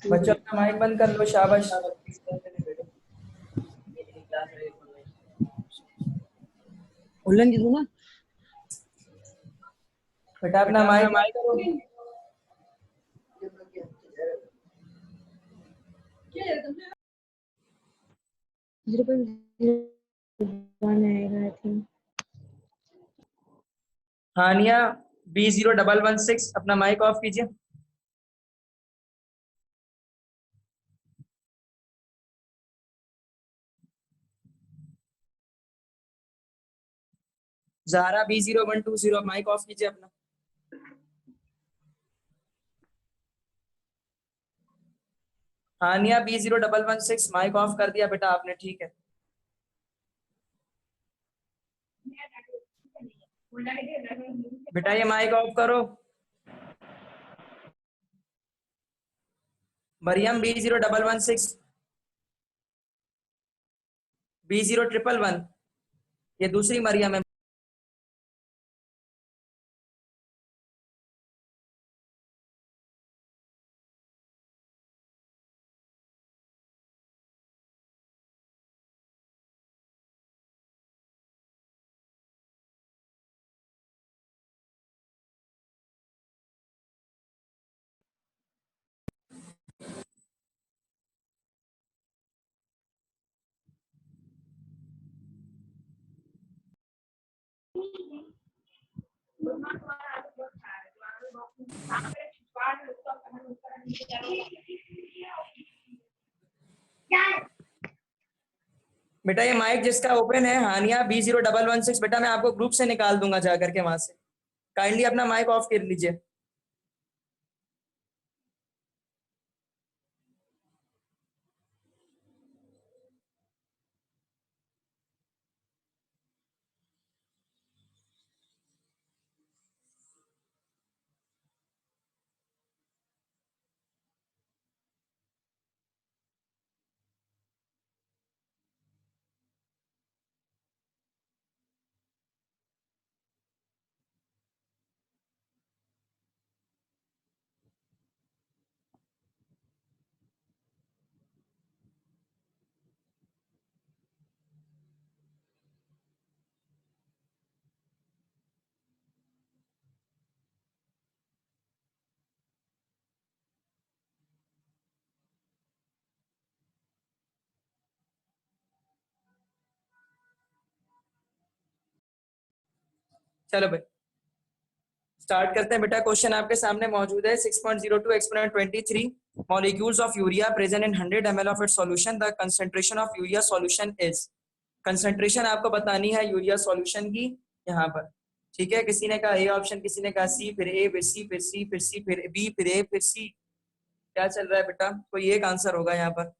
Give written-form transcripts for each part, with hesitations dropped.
बच्चों अपना माइक बंद कर लो, शाबाश। उल्लन की ना बेटा अपना माइक बंद करो। हानिया B0116 अपना माइक ऑफ कीजिए। ज़ारा B0120 माइक ऑफ कीजिए अपना। हानिया B0116 माइक ऑफ कर दिया बेटा आपने, ठीक है। बेटा ये माइक ऑफ करो। मरियम B0116 B0111 ये दूसरी मरियम है। बेटा ये माइक जिसका ओपन है हानिया B0116, बेटा मैं आपको ग्रुप से निकाल दूंगा जाकर के वहां से। काइंडली अपना माइक ऑफ कर लीजिए। चलो भाई स्टार्ट करते हैं। बेटा क्वेश्चन आपके सामने मौजूद है। 6.02 exponent 23 molecules of urea present in 100 ml of its solution, the concentration of urea solution is. Concentration आपको बतानी है यूरिया सॉल्यूशन की यहाँ पर, ठीक है। किसी ने कहा ए ऑप्शन, किसी ने कहा सी, फिर ए, फिर सी, फिर सी, फिर सी, फिर बी, फिर ए, फिर सी। क्या चल रहा है बेटा? कोई एक आंसर होगा यहाँ पर।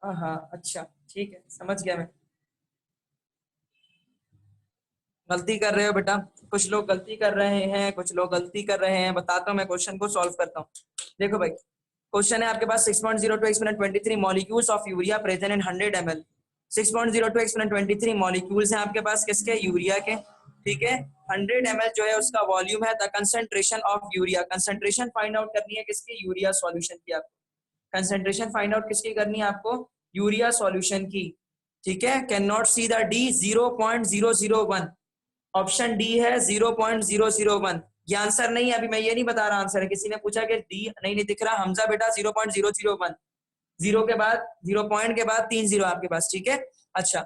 हाँ अच्छा ठीक है, समझ गया मैं। गलती कर रहे हो बेटा, कुछ लोग गलती कर रहे हैं, कुछ लोग गलती कर रहे हैं। बताता हूँ मैं, क्वेश्चन को सॉल्व करता हूँ। देखो भाई क्वेश्चन है आपके पास 6.02 exponent 23 molecules of urea present in 100 ml। 6.02 exponent 23 molecules हैं आपके पास किसके? यूरिया के, ठीक है। 100 ml जो है उसका वॉल्यूम है। The concentration of urea, concentration find out करनी है किसकी? यूरिया सॉल्यूशन की। आपको कंसंट्रेशन फाइंड आउट किसकी करनी है? आपको यूरिया सॉल्यूशन की, ठीक है। Can not see the D, 0.001। Option D है 0.001। ये आंसर नहीं है, अभी मैं ये नहीं बता रहा आंसर है। किसी ने पूछा कि डी नहीं दिख रहा, हमजा बेटा 0.001, जीरो के बाद 0 पॉइंट के बाद 3 जीरो आपके पास, ठीक है। अच्छा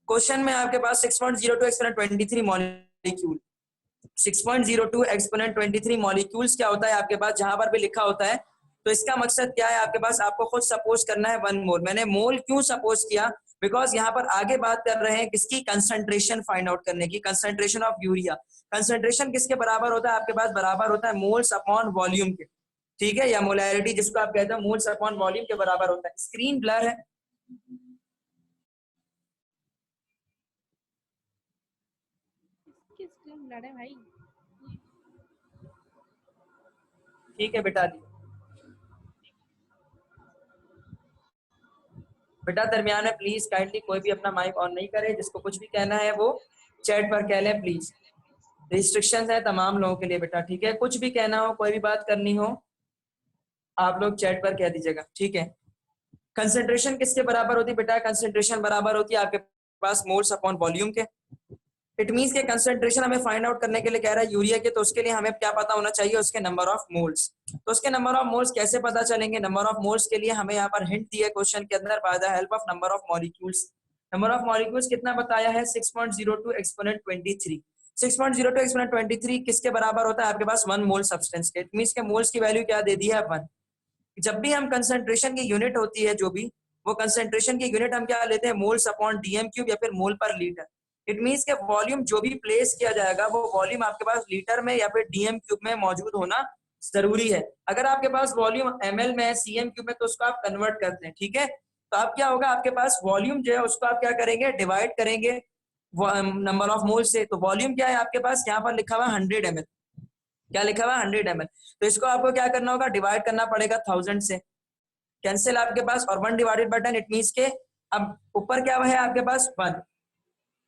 क्वेश्चन में आपके पास 6.02 एक्सपोनेंट 23 मॉलिक्यूल, 6.02 एक्सपोनेंट 23 मॉलिक्यूल्स क्या होता है आपके पास? जहां पर भी लिखा होता है तो इसका मकसद क्या है आपके पास? आपको खुद सपोज करना है 1 मोल। मैंने मोल क्यों सपोज किया? बिकॉज यहाँ पर आगे बात कर रहे हैं किसकी, कंसंट्रेशन फाइंड आउट करने की, कंसंट्रेशन ऑफ यूरिया। कंसंट्रेशन किसके बराबर होता है आपके पास, बराबर होता है मोल्स अपॉन वॉल्यूम के, ठीक है, या मोलैरिटी जिसको आप कहते हैं मोल्स अपॉन वॉल्यूम के बराबर होता है। स्क्रीन ब्लर है, किस स्क्रीन ब्लर है भाई? ठीक है बेटा। बेटा दरमियान में प्लीज काइंडली कोई भी अपना माइक ऑन नहीं करे, जिसको कुछ भी कहना है वो चैट पर कह लें प्लीज। रिस्ट्रिक्शंस है तमाम लोगों के लिए बेटा, ठीक है, कुछ भी कहना हो, कोई भी बात करनी हो, आप लोग चैट पर कह दीजिएगा, ठीक है। कंसेंट्रेशन किसके बराबर होती है बेटा, कंसेंट्रेशन बराबर होती है आपके पास मोल्स अपॉन वॉल्यूम के। इट मींस के कंसेंट्रेशन हमें फाइंड आउट करने के लिए कह रहा है यूरिया के, तो उसके लिए हमें क्या पता होना चाहिए, उसके नंबर ऑफ मोल्स। तो उसके नंबर ऑफ मोल्स कैसे पता चलेंगे, नंबर ऑफ मोल्स के लिए हमें यहाँ पर हिंट दिया है क्वेश्चन के अंदर, by the help of number of molecules. Number of molecules कितना बताया है, 6.02 एक्सपोनेंट 23। 6.02 एक्सपोनेंट 23 किसके बराबर होता है आपके पास, 1 मोल सब्सटेंस के। इट मींस के मोल्स की वैल्यू क्या दे दी है, 1। जब भी हम कंसंट्रेशन की यूनिट होती है जो भी, वो कंसंट्रेशन की यूनिट हम क्या लेते हैं, मोल्स अपॉन डीएम क्यूब या फिर मोल पर लीटर। इट मींस के वॉल्यूम जो भी प्लेस किया जाएगा वो वॉल्यूम आपके पास लीटर में या फिर डीएम क्यूब में मौजूद होना जरूरी है। अगर आपके पास वॉल्यूम एमएल में है, सीएम क्यूब में, तो उसको आप कन्वर्ट करते हैं, ठीक है। तो अब क्या होगा, आपके पास वॉल्यूम जो है उसको आप क्या करेंगे, डिवाइड करेंगे नंबर ऑफ मोल से। तो वॉल्यूम क्या है आपके पास, यहाँ पर लिखा हुआ 100 ml, क्या लिखा हुआ 100 ml। तो इसको आपको क्या करना होगा, डिवाइड करना पड़ेगा 1000 से, कैंसिल आपके पास, और 1 डिवाइडेड बाय 10। इट मींस के अब ऊपर क्या है आपके पास 1,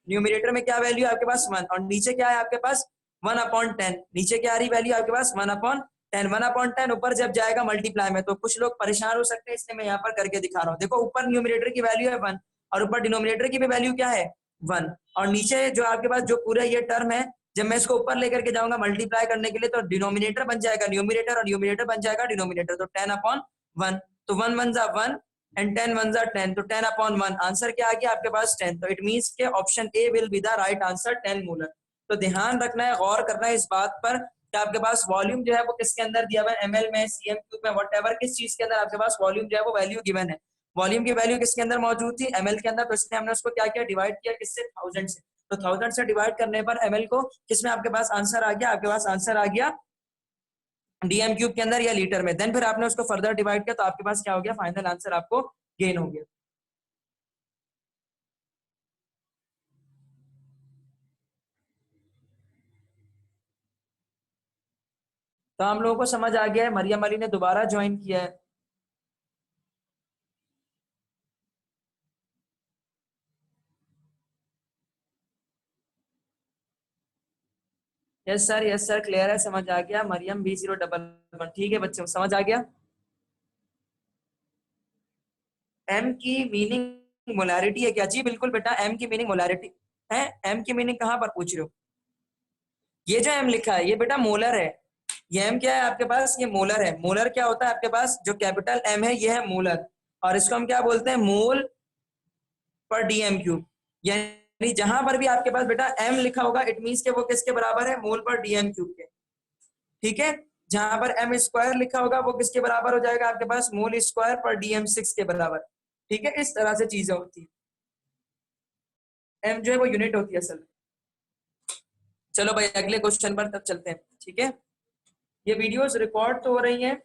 न्यूमरेटर में क्या वैल्यू है आपके पास 1, और नीचे क्या है आपके पास 1/10। नीचे क्या आ रही वैल्यू आपके पास 1/10। 1/10 ऊपर जब जाएगा मल्टीप्लाई में, तो कुछ लोग परेशान हो सकते हैं, इसलिए मैं यहाँ पर करके दिखा रहा हूँ। देखो ऊपर न्यूमरेटर की वैल्यू है 1 और ऊपर डिनोमिनेटर की भी वैल्यू क्या है 1, और नीचे जो आपके पास जो पूरा ये टर्म है, जब मैं इसको ऊपर लेकर के जाऊंगा मल्टीप्लाई करने के लिए, तो डिनोमिनेटर बन जाएगा न्यूमरेटर और न्यूमरेटर बन जाएगा डिनोमिनेटर, तो 10/1। तो 1 1 जा 1 एंड 10 1 जा 10, तो 10/1। आंसर क्या आ गया आपके पास 10। तो इट मींस के option A will be the right answer, 10 molar. तो ध्यान रखना है, गौर करना है इस बात पर कि आपके पास वॉल्यूम जो है वो किसके अंदर दिया हुआ है, एमएल में, सीएम क्यूब में, व्हाटएवर किस चीज के अंदर आपके पास वॉल्यूम जो है वो वैल्यू गिवन है। वॉल्यूम की वैल्यू किसके अंदर मौजूद थी, एमएल के अंदर, तो इसलिए हमने उसको क्या किया, डिवाइड किया किससे, 1000 से। तो 1000 से डिवाइड करने पर एमएल को किसमें आपके पास आंसर आ गया, आपके पास आंसर आ गया डीएम क्यूब के अंदर या लीटर में। देन फिर आपने उसको फर्दर डिवाइड किया, तो आपके पास क्या हो गया, फाइनल आंसर आपको गेन हो गया। तो हम लोगों को समझ आ गया है। मरियम अली ने दोबारा ज्वाइन किया है। यस सर क्लियर है, समझ आ गया। मरियम B011, ठीक है बच्चों समझ आ गया। एम की मीनिंग मोलैरिटी है क्या, जी बिल्कुल बेटा, एम की मीनिंग मोलैरिटी है। एम की मीनिंग कहाँ पर पूछ रहे हो, ये जो एम लिखा है ये बेटा मोलर है। ये एम क्या है आपके पास, ये मोलर है। मोलर क्या होता है आपके पास, जो कैपिटल एम है ये है मोलर, और इसको हम क्या बोलते हैं, मोल पर डीएम क्यूब। यानी जहां पर भी आपके पास बेटा एम लिखा होगा, इट मींस के वो किसके बराबर है, मोल पर डीएम क्यूब के, ठीक है। जहां पर एम स्क्वायर लिखा होगा वो किसके बराबर हो जाएगा आपके पास, मोल स्क्वायर पर डीएम6 के बराबर, ठीक है। इस तरह से चीजें होती है, एम जो है वो यूनिट होती है असल में। चलो भाई अगले क्वेश्चन पर तब चलते हैं, ठीक है। ये वीडियोस रिकॉर्ड तो हो रही हैं,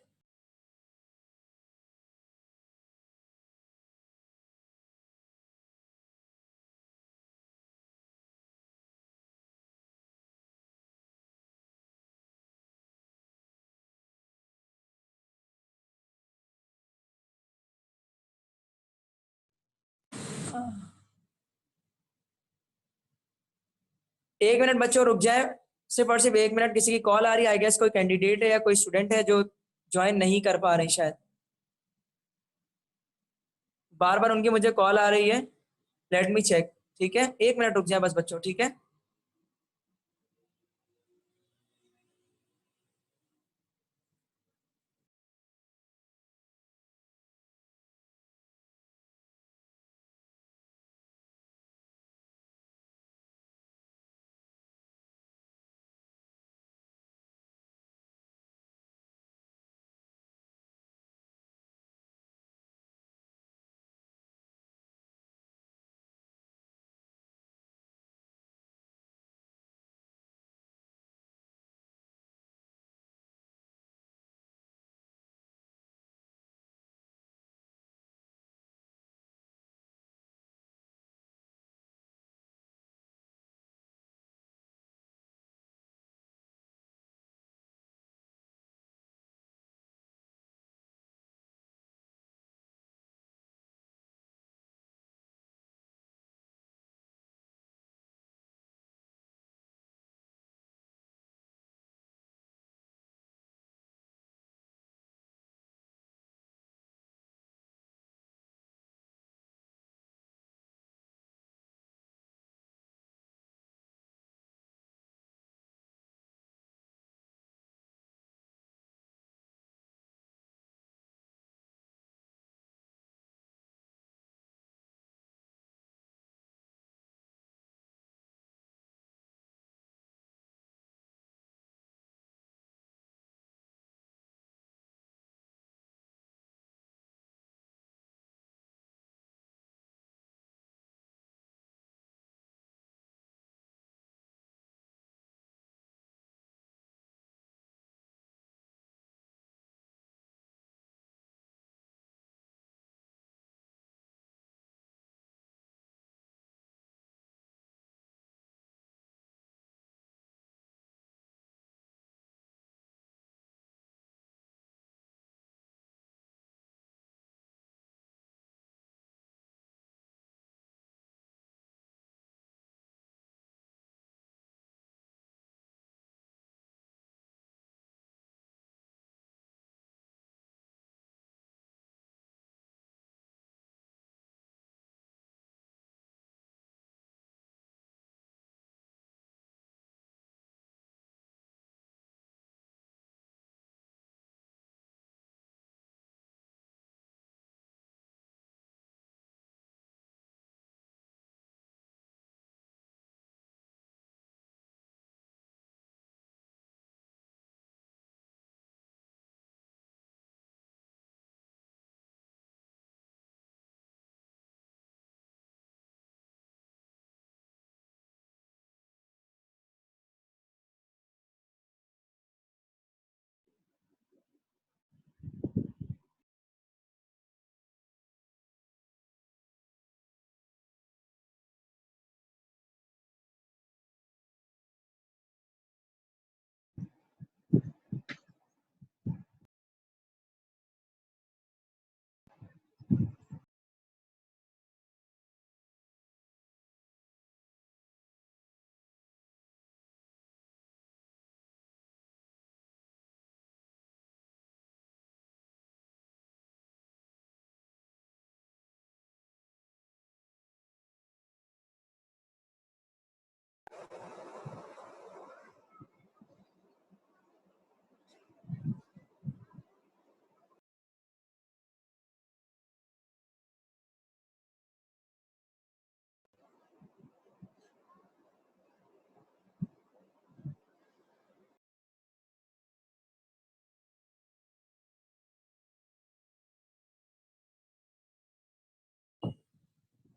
एक मिनट बच्चों रुक जाए, सिर्फ और सिर्फ एक मिनट, किसी की कॉल आ रही है, आई गेस कोई कैंडिडेट है या कोई स्टूडेंट है जो ज्वाइन नहीं कर पा रहे शायद, बार बार उनकी मुझे कॉल आ रही है। लेट मी चेक, ठीक है, एक मिनट रुक जाए बस बच्चों, ठीक है।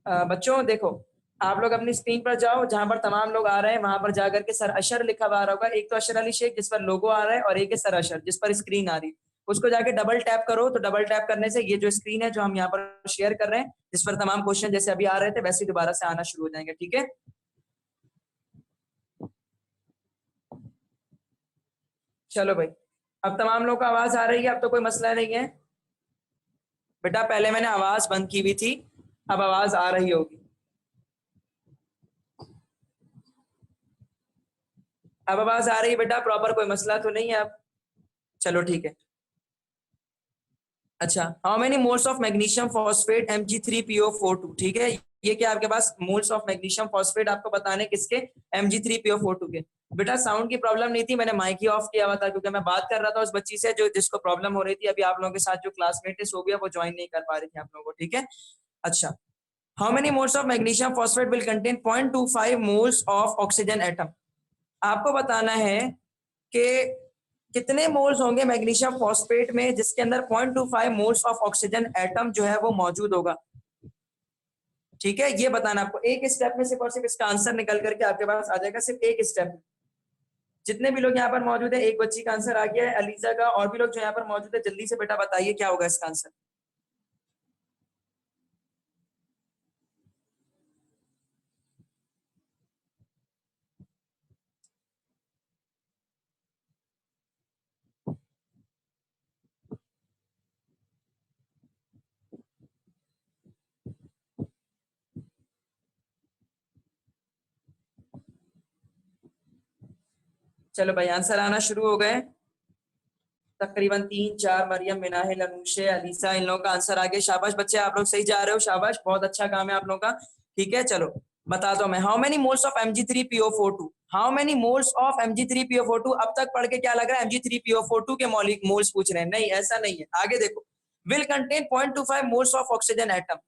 बच्चों देखो, आप लोग अपनी स्क्रीन पर जाओ, जहां पर तमाम लोग आ रहे हैं वहां पर जाकर के सर अशर लिखा हुआ आ रहा होगा। एक तो अशर अली शेख जिस पर लोगो आ रहा है, और एक है सर अशर जिस पर स्क्रीन आ रही है। उसको जाके डबल टैप करो, तो डबल टैप करने से ये जो स्क्रीन है जो हम यहाँ पर शेयर कर रहे हैं, जिस पर तमाम क्वेश्चन जैसे अभी आ रहे थे वैसे ही दोबारा से आना शुरू हो जाएंगे। ठीक है, चलो भाई, अब तमाम लोग को आवाज आ रही है, अब तो कोई मसला नहीं है। बेटा पहले मैंने आवाज बंद की हुई थी, अब आवाज आ रही होगी। अब आवाज आ रही है बेटा प्रॉपर, कोई मसला तो नहीं है अब? चलो ठीक है। अच्छा, how many moles of magnesium phosphate Mg3PO42? ठीक है, ये क्या आपके पास मोल्स ऑफ मैग्नीशियम फॉस्फेट आपको बताने किसके? Mg3PO42 के। बेटा साउंड की प्रॉब्लम नहीं थी, मैंने माइक ही ऑफ किया हुआ था क्योंकि मैं बात कर रहा था उस बच्ची से जो जिसको प्रॉब्लम हो रही थी। अभी आप लोगों के साथ जो क्लासमेट है सो गया, वो ज्वाइन नहीं कर पा रही थी आप लोगों को। ठीक है, अच्छा, how many moles of magnesium phosphate will contain 0.25 moles of oxygen atom? आपको बताना है कि कितने मोल्स होंगे मैग्नीशियम फॉस्फेट में जिसके अंदर 0.25 मोल्स ऑफ ऑक्सीजन एटम जो है वो मौजूद होगा। ठीक है, ये बताना आपको। एक स्टेप में सिर्फ और सिर्फ इसका आंसर निकल करके आपके पास आ जाएगा, सिर्फ एक स्टेप। जितने भी लोग यहाँ पर मौजूद है, एक बच्ची का आंसर आ गया है, अलीजा का, और भी लोग जो यहाँ पर मौजूद है जल्दी से बेटा बताइए क्या होगा इसका आंसर। चलो भाई, आंसर आना शुरू हो गए। तकरीबन 3-4 मरियम, मिनाहिल, अनुशे, अलीसा, इन लोगों का आंसर आ गया। शाबाश बच्चे, आप लोग सही जा रहे हो, शाबाश, बहुत अच्छा काम है आप लोगों का। ठीक है, चलो बता दो मैं, how many moles of Mg3PO42? How many moles of Mg3PO42? अब तक पढ़ के क्या लग रहा है Mg3PO42 के मौलिक मोल्स पूछ रहे हैं? नहीं, ऐसा नहीं है, आगे देखो। Will contain 0.25 moles of oxygen atom.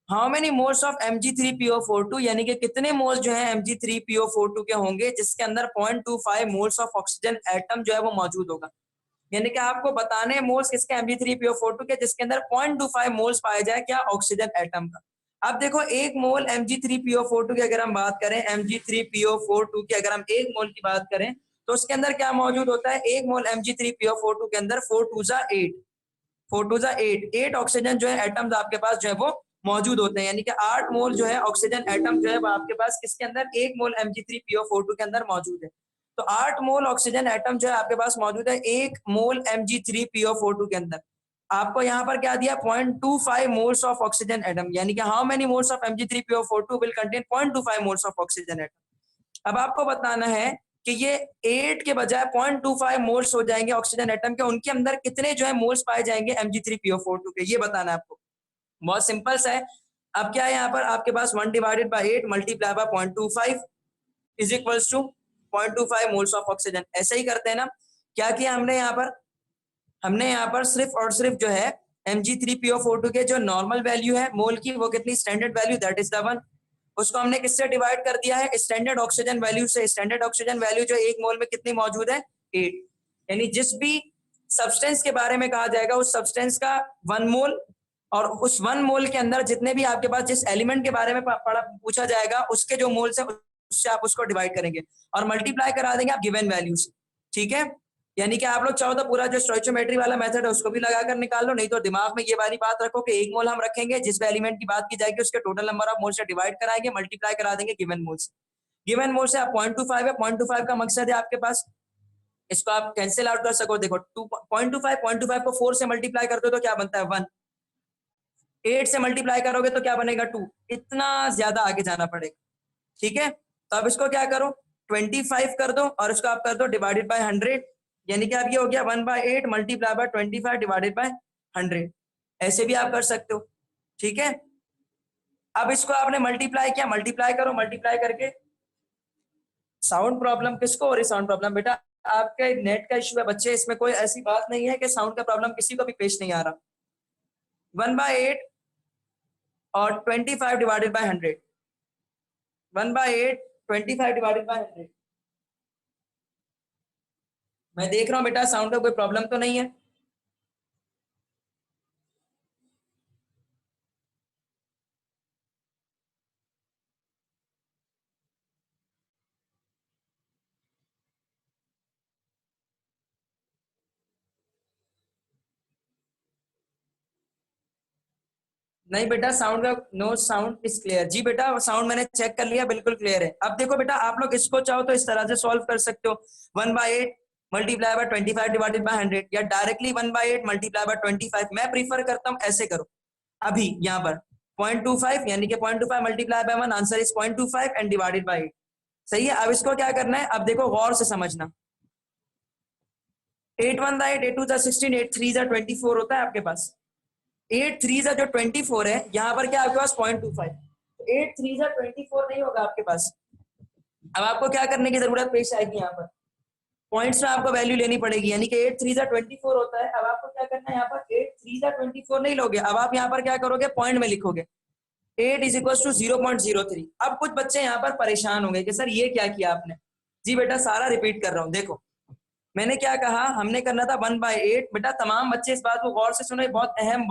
How many moles of Mg3PO42, यानी कि कितने मोल्स जो है Mg3PO42 के होंगे जिसके अंदर 0.25 मोल्स ऑफ ऑक्सीजन एटम जो है वो मौजूद होगा। यानी कि आपको बताने मोल्स किसके? Mg3PO42 के, जिसके अंदर 0.25 मोल्स पाया जाए क्या? ऑक्सीजन एटम का। अब देखो, एक मोल Mg3PO42 की अगर हम बात करें, Mg3PO42 की अगर हम एक मोल की बात करें तो उसके अंदर क्या मौजूद होता है? एक मोल Mg3PO42 के अंदर 4 2 8, 4 2 8 ऑक्सीजन जो है एटम्स आपके पास जो है वो मौजूद होते हैं। यानी कि 8 मोल जो है ऑक्सीजन एटम जो है वो आपके पास किसके अंदर? एक मोल Mg3PO42 के अंदर मौजूद है। तो 8 मोल ऑक्सीजन एटम जो है आपके पास मौजूद है एक मोल Mg3PO42 के अंदर। आपको यहाँ पर क्या दिया? 0.25 मोल्स ऑफ ऑक्सीजन एटम, यानी कि how many moles of Mg3PO42 will contain 0.25 moles of oxygen atom. अब आपको बताना है कि ये 8 के बजाय 0.25 मोल्स हो जाएंगे ऑक्सीजन एटम के, उनके अंदर कितने जो है मोल्स पाए जाएंगे Mg3PO42 के, ये बताना है आपको। बहुत सिंपल सा है। अब क्या है यहाँ पर आपके पास 1 divided by 8 multiply by 0.25 is equals to 0.25 moles of oxygen. ऐसे ही करते हैं ना। क्या किया हमने यहाँ पर? हमने यहाँ पर सिर्फ और सिर्फ जो है Mg3PO42 के जो नॉर्मल वैल्यू है मोल की, वो कितनी? Standard value, that is the 1। उसको हमने किससे डिवाइड कर दिया है? स्टैंडर्ड ऑक्सीजन वैल्यू से। स्टैंडर्ड ऑक्सीजन वैल्यू जो एक मोल में कितनी मौजूद है? 8। यानी जिस भी सब्सटेंस के बारे में कहा जाएगा उस सब्सटेंस का 1 मोल, और उस 1 मोल के अंदर जितने भी आपके पास जिस एलिमेंट के बारे में पूछा जाएगा उसके जो मोल्स है उससे आप उसको डिवाइड करेंगे और मल्टीप्लाई करा देंगे आप गिवन वैल्यू से। ठीक है, यानी कि आप लोग चाहो तो पूरा जो स्टोइचियोमेट्री वाला मेथड है उसको भी लगाकर निकाल लो, नहीं तो दिमाग में ये वाली बात रखो कि एक मोल हम रखेंगे, जिस भी एलिमेंट की बात की जाएगी उसके टोटल नंबर ऑफ मोल से डिवाइड कराएंगे, मल्टीप्लाई करा देंगे गिवन मोल से। गिवन मोल से आप 0.25 है, 0.25 का मकसद है आपके पास इसको आप कैंसिल आउट कर सको। देखो 0.25 को 4 से मल्टीप्लाई करते हो तो क्या बनता है? 1। 8 से मल्टीप्लाई करोगे तो क्या बनेगा? 2। इतना ज्यादा आगे जाना पड़ेगा। ठीक है, तो अब इसको क्या करो? 25 कर दो और इसको आप कर दो डिवाइडेड बाय 100, यानी कि अब ये हो गया 1/8 मल्टीप्लाई बाय 25 डिवाइडेड बाय 100। ऐसे भी आप कर सकते हो। ठीक है, अब इसको आपने मल्टीप्लाई किया, मल्टीप्लाई करो, मल्टीप्लाई करके साउंड प्रॉब्लम किसको हो रही? साउंड प्रॉब्लम बेटा आपके नेट का इश्यू है बच्चे, इसमें कोई ऐसी बात नहीं है कि साउंड का प्रॉब्लम किसी को भी पेश नहीं आ रहा। 1/8 और 25 डिवाइडेड बाय 100, 1/8 25 डिवाइडेड बाय 100। मैं देख रहा हूँ बेटा साउंड का कोई प्रॉब्लम तो नहीं है। नहीं बेटा, साउंड का नो साउंड इज क्लियर। जी बेटा, साउंड मैंने चेक कर लिया, बिल्कुल क्लियर है। अब देखो बेटा, आप लोग इसको चाहो तो इस तरह से सॉल्व कर सकते हो, 1/8 मल्टीप्लाई बाय 25 डिवाइडेड बाय 100, या डायरेक्टली 1/8 मल्टीप्लाई बाय 25। मैं प्रीफर करता हूं ऐसे करो। अभी यहाँ पर 0.25 यानी कि 0.25 multiply by 1, answer is 0.25 and divided by 8। सही है। अब इसको क्या करना है, अब देखो गौर से समझना। 8 1 8, 8 2 16, 8 3 24 होता है आपके पास। 8 3 जो 24 है, यहाँ पर क्या आपके पास 0.25, 8 3 24 नहीं होगा आपके पास। अब आपको क्या करने की जरूरत पेश आएगी, यहाँ पर पॉइंट्स में आपको वैल्यू लेनी पड़ेगी, यानी कि 8 3 24 होता है। अब आपको क्या करना है, यहाँ पर 8 3 24 नहीं लोगे, अब आप यहाँ पर क्या करोगे, पॉइंट में लिखोगे 8 = 0.03। अब कुछ बच्चे यहाँ पर परेशान होंगे कि सर ये क्या किया आपने। जी बेटा, सारा रिपीट कर रहा हूँ। देखो मैंने क्या कहा, हमने करना था 1/8। बेटा तमाम बच्चे इस बात को गौर से सुनो, बहुत अहम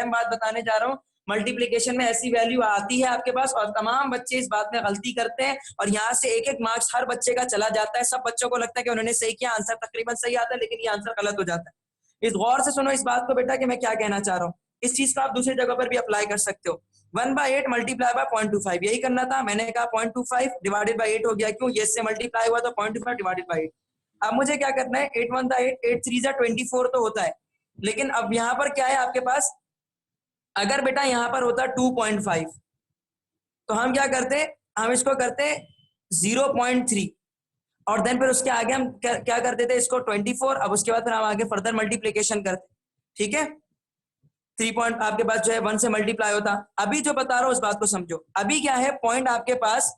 बात बताने जा रहा हूँ। मल्टीप्लीकेशन में ऐसी वैल्यू आती है आपके पास और तमाम बच्चे इस बात में गलती करते हैं, और यहाँ से एक एक मार्क्स हर बच्चे का चला जाता है। सब बच्चों को लगता है कि उन्होंने सही किया, आंसर तकरीबन सही आता है, लेकिन ये आंसर गलत हो जाता है। इस गौर से सुनो इस बात को बेटा कि मैं क्या कहना चाह रहा हूँ। इस चीज को आप दूसरी जगह पर भी अप्लाई कर सकते हो। 1/8 मल्टीप्लाई बाय 0.25, यही करना था। मैंने कहा 0.25 डिवाइडेड बाय 8 हो गया, क्यों, ये से मल्टीप्लाई हुआ तो 0.25 डिवाइडेड बाय 8। अब मुझे क्या करना है, 8 1 8, 8 3 24 तो होता है, लेकिन अब यहाँ पर क्या है आपके पास, अगर बेटा यहाँ पर होता 2.5 तो हम क्या करते, हम इसको करते 0.3, और देन फिर उसके आगे हम क्या कर देते इसको 24। अब उसके बाद फिर हम आगे फर्दर मल्टीप्लीकेशन करते, ठीक है। 3 पॉइंट आपके पास जो है 1 से मल्टीप्लाई होता। अभी जो बता रहा हूं उस बात को समझो। अभी क्या है, पॉइंट आपके पास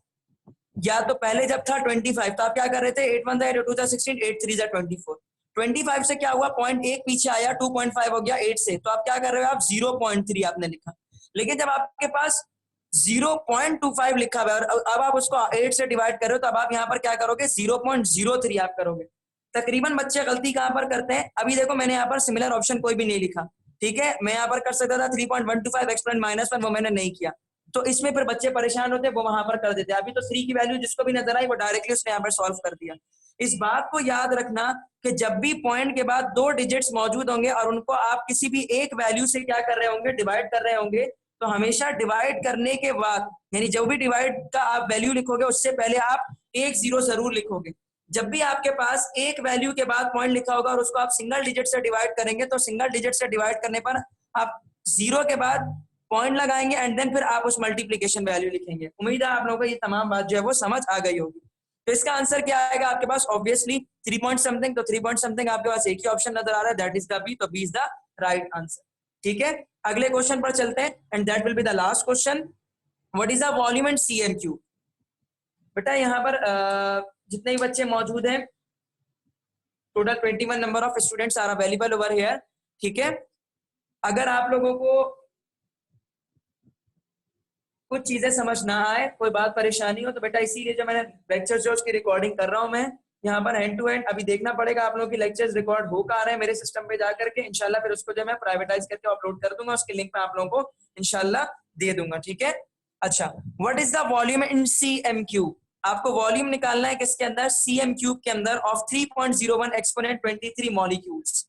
या तो पहले जब था 25 तो आप क्या कर रहे थे, 8 1 8 2 16, 8 3 24। 25 से क्या हुआ, पॉइंट एक पीछे आया, 2.5 हो गया 8 से, तो आप क्या कर रहे हो, आप 0.3 आपने लिखा। लेकिन जब आपके पास 0.25 लिखा हुआ है और अब आप उसको 8 से डिवाइड कर रहे हो, तो अब आप यहाँ पर क्या करोगे, 0.03 आप करोगे। तकरीबन बच्चे गलती कहां पर करते हैं, अभी देखो मैंने यहाँ पर सिमिलर ऑप्शन कोई भी नहीं लिखा, ठीक है। मैं यहाँ पर कर सकता था 3.125 एक्सपोनेंट -1, वो मैंने नहीं किया, तो इसमें फिर बच्चे परेशान होते, वो वहां पर कर देते। अभी तो 3 की वैल्यू जिसको भी नजर आई वो डायरेक्टली उसने यहाँ पर सॉल्व कर दिया। इस बात को याद रखना कि जब भी पॉइंट के बाद 2 डिजिट्स मौजूद होंगे और उनको आप किसी भी एक वैल्यू से क्या कर रहे होंगे, डिवाइड कर रहे होंगे, तो हमेशा डिवाइड करने के बाद, यानी जो भी डिवाइड का आप वैल्यू लिखोगे उससे पहले आप 1 0 जरूर लिखोगे। जब भी आपके पास एक वैल्यू के बाद पॉइंट लिखा होगा और उसको आप सिंगल डिजिट से डिवाइड करेंगे, तो सिंगल डिजिट से डिवाइड करने पर आप 0 के बाद पॉइंट लगाएंगे एंड देन फिर आप उस मल्टीप्लीकेशन वैल्यू लिखेंगे। उम्मीद है आप लोगों को ये तमाम बात जो है वो समझ आ गई होगी। तो इसका आंसर क्या आएगा आपके पास, ऑब्वियसली 3 पॉइंट समथिंग। तो 3 पॉइंट समथिंग आपके पास एक ही ऑप्शन नजर आ रहा है, दैट इज द बी, तो B is the right answer, ठीक है। अगले क्वेश्चन पर चलते हैं and that will be the last question. What is the volume and CMQ। बेटा यहाँ पर जितने भी बच्चे मौजूद हैं, total 21 number of students are available over here, ठीक है। अगर आप लोगों को कुछ चीजें समझ ना आए, कोई बात परेशानी हो, तो बेटा इसीलिए जो मैंने लेक्चर जो उसकी रिकॉर्डिंग कर रहा हूं मैं यहाँ पर हैंड टू हैंड। अभी देखना पड़ेगा आप लोगों की लेक्चर्स रिकॉर्ड हो कहाँ रहे हैं मेरे सिस्टम पे जाकर के, इंशाल्लाह फिर उसको जो मैं प्राइवेटाइज करके अपलोड कर दूंगा, उसके लिंक मैं आप लोगों को इंशाल्लाह दे दूंगा, ठीक है। अच्छा, what is the volume in CMQ। आपको वॉल्यूम निकालना है किसके अंदर, CMQ के अंदर, of 3.01 exponent 23 molecules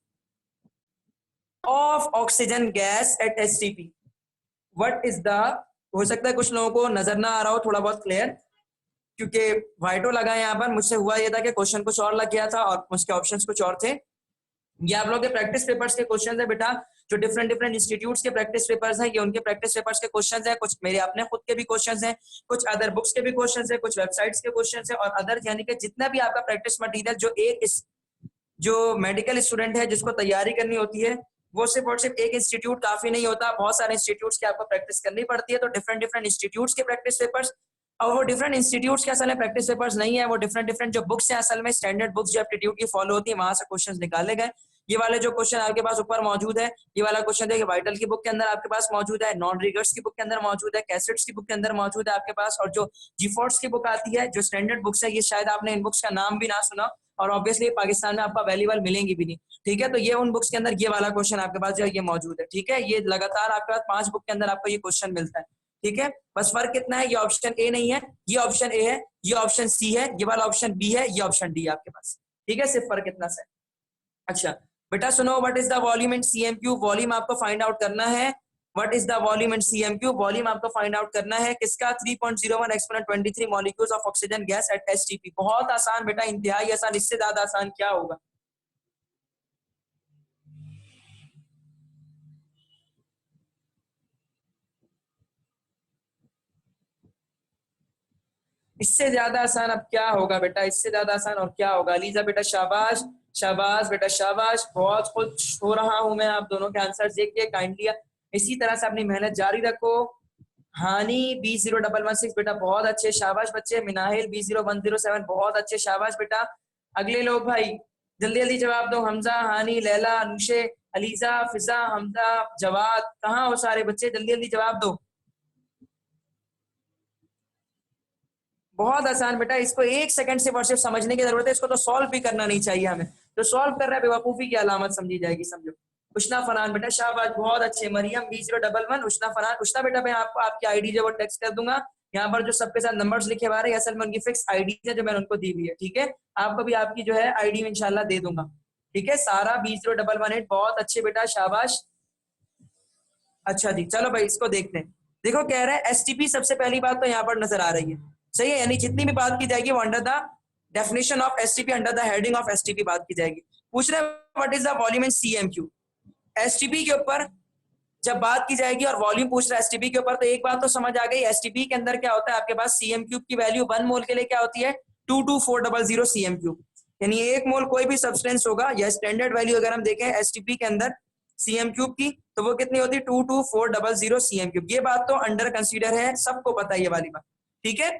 of oxygen gas at STP। What is the, हो सकता है कुछ लोगों को नजर ना आ रहा हो थोड़ा बहुत क्लियर, क्योंकि वाइटो लगा है यहाँ पर। मुझसे हुआ ये था कि क्वेश्चन कुछ और लग गया था और उसके ऑप्शंस कुछ और थे। ये आप लोगों के प्रैक्टिस पेपर्स के क्वेश्चन है बेटा, जो डिफरेंट इंस्टीट्यूट्स के प्रैक्टिस पेपर्स हैं, ये उनके प्रैक्टिस पेपर्स के क्वेश्चंस हैं। कुछ मेरे अपने खुद के भी क्वेश्चंस हैं, कुछ अदर बुक्स के भी क्वेश्चंस हैं, कुछ वेबसाइट्स के क्वेश्चंस हैं और अदर, यानी कि जितना भी आपका प्रैक्टिस मटेरियल जो मेडिकल स्टूडेंट है जिसको तैयारी करनी होती है, वो सिर्फ और सिर्फ एक इंस्टीट्यूट काफी नहीं होता, बहुत सारे इंस्टीट्यूट्स की आपको प्रैक्टिस करनी पड़ती है। तो डिफरेंट इंस्टीट्यूट्स के प्रैक्टिस पेपर्स, और वो डिफरेंट इंस्टीट्यूट्स के असल में प्रैक्टिस पेपर्स नहीं है, वो डिफरेंट जो बुक्स हैं, असल में स्टैंडर्ड बुक्स जो एप्टीट्यूड की फॉलो होती है, वहां से क्वेश्चन निकाले गए। ये वाले जो क्वेश्चन आपके पास ऊपर मौजूद है, ये वाला क्वेश्चन देखिए वाइटल की बुक के अंदर आपके पास मौजूद है, नॉन रिगर्स की बुक के अंदर मौजूद है, कैसेट्स की बुक के अंदर मौजूद है आपके पास, और जो जीफोर्ट्स की बुक आती है, जो स्टैंडर्ड बुक्स है, ये शायद आपने इन बुक्स का नाम भी ना सुना और ऑब्वियसली पाकिस्तान में आपको अवेलेबल मिलेंगी भी नहीं, ठीक है। तो ये उन बुक्स के अंदर ये वाला क्वेश्चन आपके पास जो है ये मौजूद है, ठीक है। ये लगातार आपके पास 5 बुक के अंदर आपको ये क्वेश्चन मिलता है, ठीक है। बस फर्क कितना है, ये ऑप्शन ए नहीं है, ये ऑप्शन ए है, ये ऑप्शन सी है, ये वाला ऑप्शन बी है, ये ऑप्शन डी है आपके पास, ठीक है। सिर्फ फर्क इतना सा है। अच्छा बेटा सुनो, what is the volume in CMQ। Volume आपको फाइंड आउट करना है what is the volume in CM cube? Volume आपको फाइंड आउट करना है किसका? 3.01 exponent 23 molecules of oxygen gas at STP. बहुत आसान बेटा, इंतहाई आसान, इससे ज्यादा आसान क्या होगा? इससे ज्यादा आसान अब क्या होगा बेटा? इससे ज्यादा आसान और क्या होगा? अलीजा बेटा शाबाश, शाबाश बेटा शाबाश, बहुत खुश हो रहा हूं मैं आप दोनों के आंसर देख के। काइंडली इसी तरह से अपनी मेहनत जारी रखो। हानी B0116 बेटा बहुत अच्छे, शाबाश बच्चे। मिनाहिल B0107 बहुत अच्छे, शाबाश बेटा। अगले लोग भाई जल्दी जल्दी जवाब दो। हमजा, हानी, लैला, अनुशे, अलीजा, फिजा, हमजा, जवाद, कहाँ हो सारे बच्चे? जल्दी जल्दी जवाब दो। बहुत आसान बेटा, इसको एक सेकंड से सिर्फ समझने की जरूरत है, इसको तो सॉल्व भी करना नहीं चाहिए हमें। तो सॉल्व कर रहा है बेवकूफी की अलामत समझी जाएगी, समझो। उष्णा फरहान बेटा शाबाश, बहुत अच्छे। मरियम B011, उष्णा फरहान। उष्णा बेटा मैं आपको आपकी आईडी जो वो टेक्स्ट कर दूंगा। यहाँ पर जो सबके साथ नंबर्स लिखे हुए हैं असल में उनकी फिक्स आईडी है जो मैंने उनको दी हुई है, ठीक है। आपको भी आपकी जो है आईडी में इंशाल्लाह दे दूंगा, ठीक है। सारा B0118 बहुत अच्छे बेटा, शाबाश। अच्छा जी, चलो भाई इसको देखते हैं। देखो कह रहा है एसटीपी, सबसे पहली बात तो यहाँ पर नजर आ रही है, सही है। यानी जितनी भी बात की जाएगी वो under the definition of STP, under the heading of STP बात की जाएगी। पूछ रहे what is the volume in CMQ. STP के ऊपर जब बात की जाएगी और वॉल्यूम पूछ रहा है एसटीपी के ऊपर, तो एक बात तो समझ आ गई, एसटीपी के अंदर क्या होता है आपके पास? सीएम क्यूब की वैल्यू 1 मोल के लिए क्या होती है? 22400 सीएम क्यूब। यानी एक मोल कोई भी सब्सटेंस होगा या स्टैंडर्ड वैल्यू अगर हम देखें एसटीपी के अंदर सीएम क्यूब की, तो वो कितनी होती है? 22400 सीएम क्यूब। ये बात तो अंडर कंसीडर है, सबको पता है ये वाली बात, ठीक है।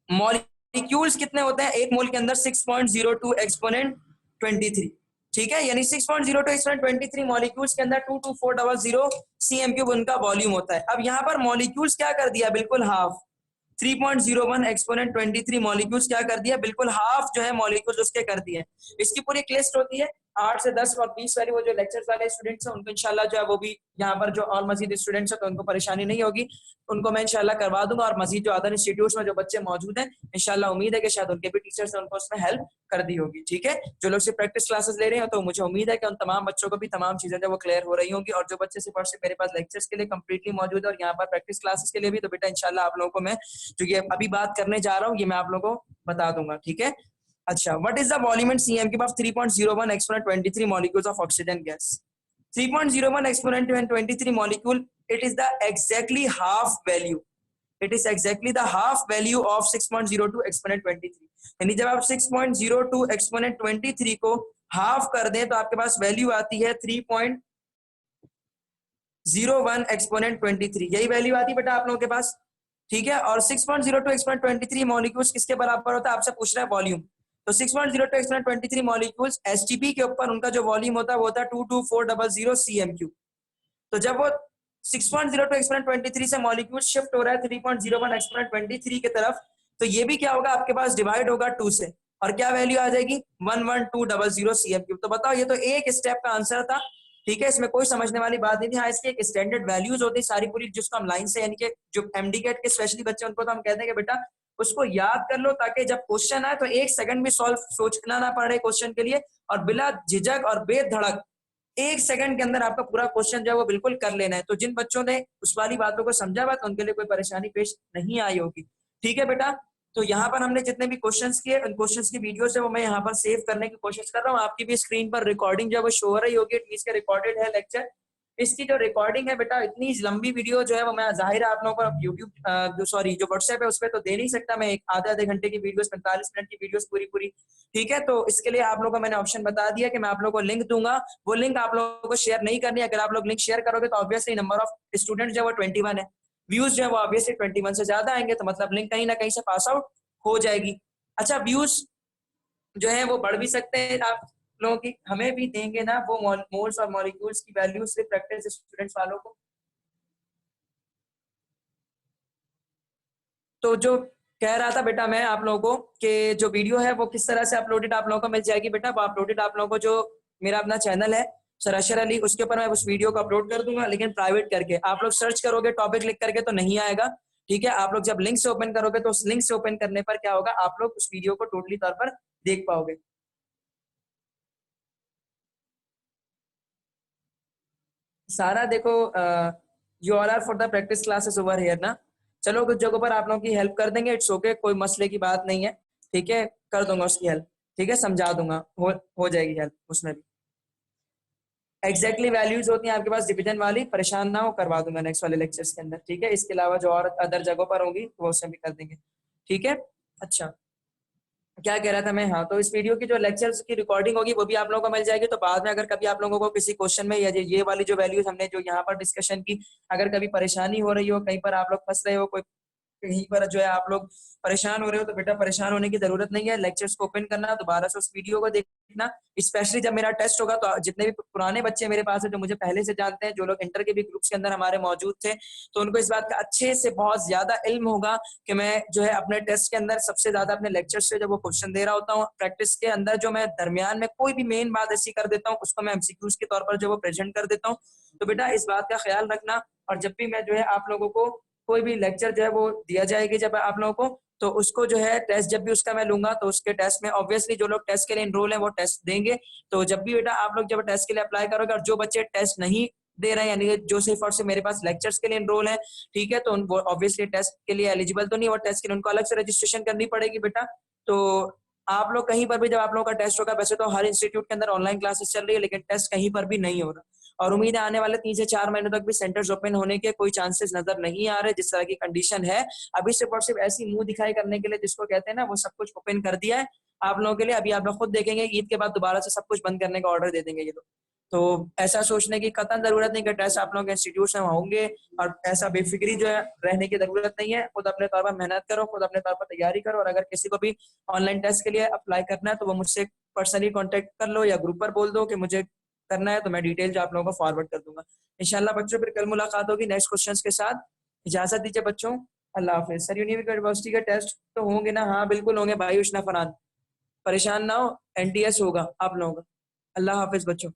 मॉलिक्यूल्स कितने होते हैं एक मोल के अंदर? 6.02 एक्सपोनेंट 23, ठीक है। यानी 6.02 एक्सपोनेंट 23 मॉलिक्यूल्स के अंदर 22400 सीएम क्यूब उनका वॉल्यूम होता है। अब यहाँ पर मॉलिक्यूल्स क्या कर दिया? बिल्कुल हाफ। 3.01 एक्सपोनेंट 23 मॉलिक्यूल्स क्या कर दिया? बिल्कुल हाफ जो है मॉलिक्यूल्स उसके कर दिए। इसकी पूरी एक लिस्ट होती है 8 से 10 और 20 वाले वो जो लेक्चर्स वाले स्टूडेंट्स हैं उनको इंशाल्लाह जो है वो भी यहाँ पर जो और मजीद स्टूडेंट्स हैं तो उनको परेशानी नहीं होगी, उनको मैं इंशाल्लाह करवा दूंगा। और मजीद जो अदर इंस्टीट्यूट्स में जो बच्चे मौजूद हैं इंशाल्लाह उम्मीद है कि शायद उनके भी टीचर्स हैं उनको उसमें हेल्प कर दी होगी, ठीक है। जो लोग सिर्फ प्रैक्टिस क्लासेस ले रहे हैं तो मुझे उम्मीद है कि उन तमाम बच्चों को भी तमाम चीजें जो वो क्लियर हो रही होंगी। और जो बच्चे सिर्फ और सिर्फ मेरे पास लेक्चर्स के लिए कंप्लीटली मौजूद है और यहाँ पर प्रैक्टिस क्लासेस के लिए भी, तो बेटा इंशाल्लाह आप लोगों को मैं जो ये अभी बात करने जा रहा हूँ ये मैं आप लोगों को बता दूंगा, ठीक है। अच्छा, what is the volume in CM cube of 3.01 exponent 23 molecules of oxygen gas? 3.01 exponent 23 molecule, it is the exactly half value, it is exactly the half value of 6.02 exponent 23। यानी जब आप 6.02 exponent 23 को हाफ कर दें तो आपके पास value आती है 3.01 exponent 23, यही वैल्यू आती है बेटा आप लोगों के पास, ठीक है। और 6.02 exponent 23 मॉलिक्यूल्स किसके बराबर होता है? आपसे पूछ रहा है वॉल्यूम। तो 6.02 एक्सपोनेंट 23 मॉलिक्यूल्स एसटीपी के ऊपर उनका जो वॉल्यूम होता है वो होता है 22400 सीएमक्यू। तो जब वो 6.02 एक्सपोनेंट 23 से मॉलिक्यूल शिफ्ट हो रहा है 3.01 एक्सपोनेंट 23 की तरफ, तो ये भी क्या होगा आपके पास? डिवाइड होगा 2 से, और क्या वैल्यू आ जाएगी? 11200 सीएमक्यू। तो बताओ, ये तो एक स्टेप का आंसर था, ठीक है, इसमें कोई समझने वाली बात नहीं थी। हाँ, इसकी एक स्टैंडर्ड वैल्यूज होती है सारी पूरी, जिसको हम लाइन से, यानी कि जो एमडीकेट के स्पेशली बच्चे उनको तो हम कहते हैं कि बेटा उसको याद कर लो ताकि जब क्वेश्चन आए तो एक सेकंड भी सॉल्व सोचना ना पड़े क्वेश्चन के लिए, और बिला झिझक और बेधड़क एक सेकंड के अंदर आपका पूरा क्वेश्चन जो है वो बिल्कुल कर लेना है। तो जिन बच्चों ने उस वाली बातों को समझा हुआ तो उनके लिए कोई परेशानी पेश नहीं आई होगी, ठीक है बेटा। तो यहाँ पर हमने जितने भी क्वेश्चंस किए उन क्वेश्चंस की वीडियोस है वो मैं यहाँ पर सेव करने की कोशिश कर रहा हूँ। आपकी भी स्क्रीन पर रिकॉर्डिंग जो है वो शो हो रही होगी, इट के रिकॉर्डेड है लेक्चर। इसकी जो रिकॉर्डिंग है बेटा, इतनी लंबी वीडियो जो है वो मैं जाहिर है आप लोगों को यूट्यूब सॉरी जो व्हाट्सएप है उस पर तो दे नहीं सकता मैं, एक आधे घंटे की वीडियोस 45 मिनट की वीडियोस पूरी पूरी, ठीक है। तो इसके लिए आप लोगों को मैंने ऑप्शन बता दिया कि मैं आप लोगों को लिंक दूंगा, वो लिंक आप लोगों को शेयर नहीं करनी है। अगर आप लोग लिंक शेयर करोगे तो ऑब्वियसली नंबर ऑफ स्टूडेंट जो है वो 21 है, व्यूज जो है वो ऑब्वियसली 21 से ज्यादा आएंगे, तो मतलब लिंक कहीं ना कहीं से पास आउट हो जाएगी। अच्छा, व्यूज जो है वो बढ़ भी सकते हैं आप लोगों की, हमें भी देंगे ना वो मोल्स और मॉलिक्यूल्स की वैल्यू सिर्फ प्रैक्टिस स्टूडेंट्स वालों को। तो जो कह रहा था बेटा मैं आप लोगों को कि जो वीडियो है वो किस तरह से अपलोडेड आप लोगों को मिल जाएगी बेटा, वो अपलोडेड आप लोगों को जो मेरा अपना चैनल है सराशर अली, उसके ऊपर मैं उस वीडियो को अपलोड कर दूंगा, लेकिन प्राइवेट करके। आप लोग सर्च करोगे टॉपिक लिख करके तो नहीं आएगा, ठीक है। आप लोग जब लिंक से ओपन करोगे तो उस लिंक से ओपन करने पर क्या होगा, आप लोग उस वीडियो को टोटली तौर पर देख पाओगे। सारा देखो you all are for the practice classes over here ना। चलो कुछ जगहों पर आप लोगों की हेल्प कर देंगे, इट्स ओके, कोई मसले की बात नहीं है, ठीक है, कर दूंगा उसकी हेल्प, ठीक है, समझा दूंगा, हो जाएगी हेल्प उसमें भी। एग्जैक्टली वैल्यूज होती हैं आपके पास डिवीजन वाली, परेशान ना हो, करवा दूंगा नेक्स्ट वाले लेक्चर्स के अंदर, ठीक है। इसके अलावा जो और अदर जगहों पर होंगी वो उसमें भी कर देंगे, ठीक है। अच्छा क्या कह रहा था मैं, हाँ, तो इस वीडियो की जो लेक्चर्स की रिकॉर्डिंग होगी वो भी आप लोगों को मिल जाएगी। तो बाद में अगर कभी आप लोगों को किसी क्वेश्चन में या ये वाली जो वैल्यूज हमने जो यहाँ पर डिस्कशन की, अगर कभी परेशानी हो रही हो, कहीं पर आप लोग फंस रहे हो, कोई कहीं पर जो है आप लोग परेशान हो रहे हो, तो बेटा परेशान होने की जरूरत नहीं है। लेक्चर्स को ओपन करना, दोबारा से उस वीडियो को देखना। स्पेशली जब मेरा टेस्ट होगा तो जितने भी पुराने बच्चे मेरे पास है जो मुझे पहले से जानते हैं, जो लोग इंटर के भी ग्रुप्स के अंदर हमारे मौजूद थे, तो उनको इस बात का अच्छे से बहुत ज्यादा इल्म होगा कि मैं जो है अपने टेस्ट के अंदर सबसे ज्यादा अपने लेक्चर से जब वो क्वेश्चन दे रहा होता हूँ, प्रैक्टिस के अंदर जो मैं दरमियान में कोई भी मेन बात ऐसी कर देता हूँ उसको मैं एमसीक्यूज के तौर पर जो वो प्रेजेंट कर देता हूँ। तो बेटा इस बात का ख्याल रखना। और जब भी मैं जो है आप लोगों को कोई भी लेक्चर जो है वो दिया जाएगी जब आप लोगों को, तो उसको जो है टेस्ट जब भी उसका मैं लूंगा तो उसके टेस्ट में ऑब्वियसली जो लोग टेस्ट के लिए एनरोल है वो टेस्ट देंगे। तो जब भी बेटा आप लोग जब टेस्ट के लिए अप्लाई करोगे और जो बच्चे टेस्ट नहीं दे रहे हैं, यानी जो सिर्फ और सिर्फ मेरे पास लेक्चर्स के लिए एनरोल है, ठीक है, तो वो ऑब्वियसली टेस्ट के लिए एलिजिबल तो नहीं, और टेस्ट के लिए उनको अलग से रजिस्ट्रेशन करनी पड़ेगी बेटा। तो आप लोग कहीं पर भी जब आप लोगों का टेस्ट होगा, वैसे तो हर इंस्टीट्यूट के अंदर ऑनलाइन क्लासेस चल रही है, लेकिन टेस्ट कहीं पर भी नहीं हो रहा, और उम्मीद है आने वाले 3 से 4 महीनों तक भी सेंटर्स ओपन होने के कोई चांसेस नजर नहीं आ रहे। जिस तरह की कंडीशन है अभी, सिर्फ और सिर्फ ऐसी मुंह दिखाई करने के लिए जिसको कहते हैं ना, वो सब कुछ ओपन कर दिया है आप लोगों के लिए। अभी आप लोग खुद देखेंगे ईद के बाद दोबारा से सब कुछ बंद करने का ऑर्डर दे देंगे ये लोग। तो ऐसा सोचने की कतई जरूरत नहीं कि टेस्ट आप लोगों के इंस्टीट्यूट में होंगे, और ऐसा बेफिक्री जो है रहने की जरूरत नहीं है। खुद अपने तौर पर मेहनत करो, खुद अपने तौर पर तैयारी करो, और अगर किसी को भी ऑनलाइन टेस्ट के लिए अप्लाई करना है तो वो मुझसे पर्सनली कॉन्टेक्ट कर लो या ग्रुप पर बोल दो कि मुझे करना है, तो मैं डिटेल जो आप लोगों को फॉरवर्ड कर दूंगा इंशाल्लाह। बच्चों फिर कल मुलाकात होगी नेक्स्ट क्वेश्चंस के साथ। इजाजत दीजिए बच्चों, अल्लाह हाफिज। सर यूनिवर्सिटी के टेस्ट तो होंगे ना? हाँ बिल्कुल होंगे भाई उष्णा फरहान, परेशान ना हो, एनटीएस होगा आप लोगों का। अल्लाह हाफिज बच्चों।